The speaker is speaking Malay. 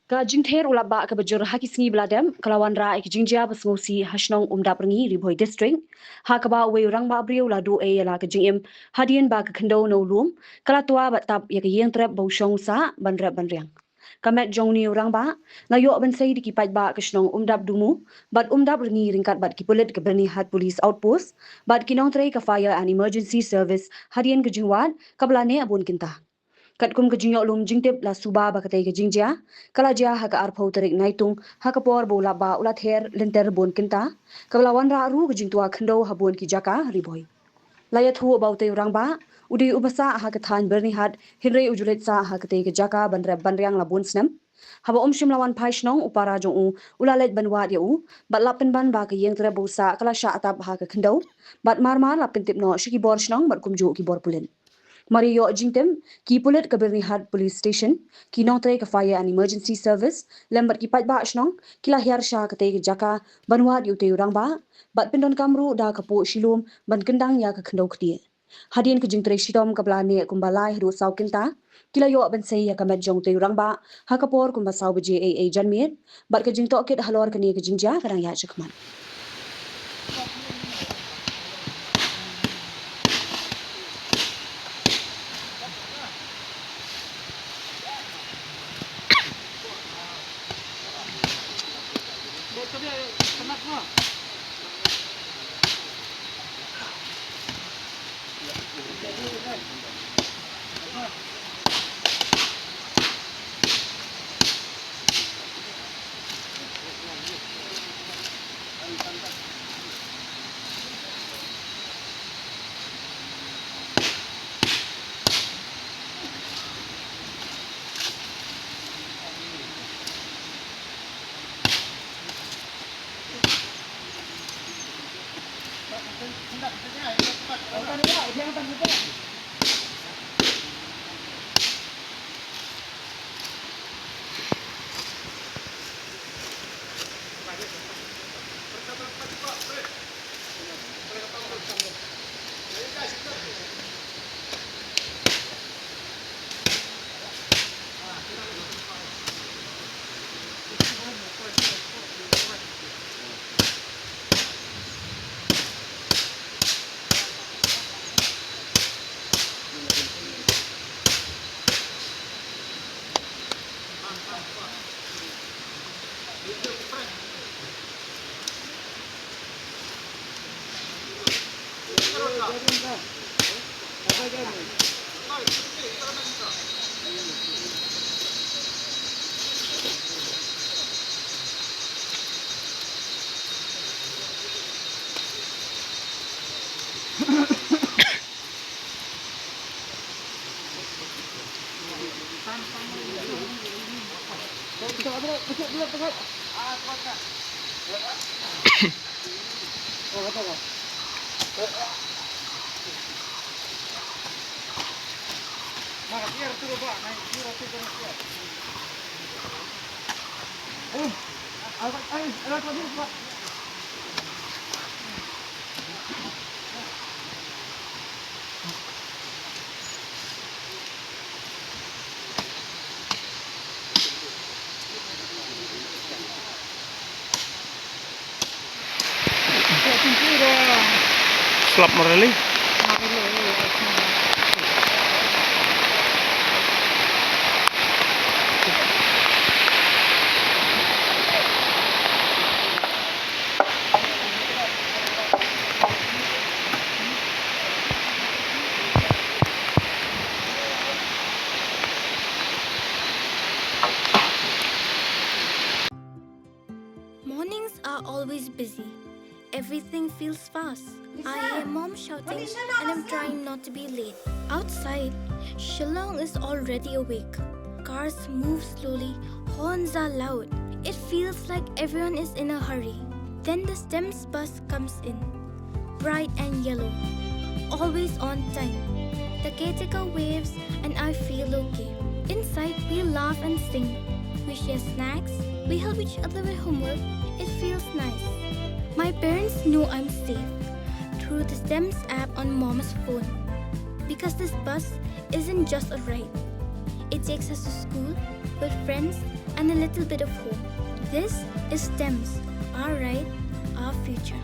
Ka jingther ulaba ka bajur haki sngi bladem kalawan ra ik jingjia basngosi hashnong Umdap Rngi Ribhoi district hakaba we Rangbah Briu ladu e la ka jingim hadien ba ka Khyndew no lum kala tua batap ya ka Iing Trep Shah sa banrep banriang kamet jong ni Rangbah ngayo ban sei di ki paidbah ka shnong Umdap dumu bat Umdap Rngi ringkat bat ki pulit ka bniah police outpost bat kinong trei ka fire and emergency service hadien ka jingwat kablane abun kinta Katkum ke jingyok lum jingtip la suba ba katay ke jingjia kala jia haka arpau tarik naitung haka por bola ba ulat her lenter bon kinta kabla wanrah ru ke jingtwa Khyndew habon ki jaka riboy layat hu about te Rangbah udi ubasa haka than berni hat hinrei ujulet sa haka te ke jaka banrep banriang la bon snem haba shim lawan pai shnong upara jong u ulalet banwat ya u bat lapin ban ba ke Iing Trep Shah kala sha atap haka Khyndew bat marmar lapin tip no shiki bor shnong bat kumju ki bor pulin Mari yo jingtem ki pulit ka Bernihat police station ki notre ka fire and emergency service lembat ki paidbah shnong kila hiar sha ka te jaka banwat yu te Rangbah bat pindon kamru da ka po shilum ban kendang ya ka Khyndew ktie hadin ka jingtre shitom ka blane kumbalai hru saw kinta kila yo ban sei ya ka met jong te Rangbah hakapor kumba saw bje a janmit bat ka jingto kit halor ka ne ka jingja kadang ya chakman Slap morali. Mornings are always busy. Everything feels fast. I hear mom shouting and I'm trying not to be late. Outside, Shillong is already awake. Cars move slowly, horns are loud. It feels like everyone is in a hurry. Then the STEMS bus comes in, bright and yellow, always on time. The caretaker waves and I feel okay. Inside, we laugh and sing. We share snacks, we help each other with homework. It feels nice. My parents know I'm safe through the STEMS app on Mom's phone. Because this bus isn't just a ride. It takes us to school, with friends, and a little bit of hope. This is STEMS, our right, our future.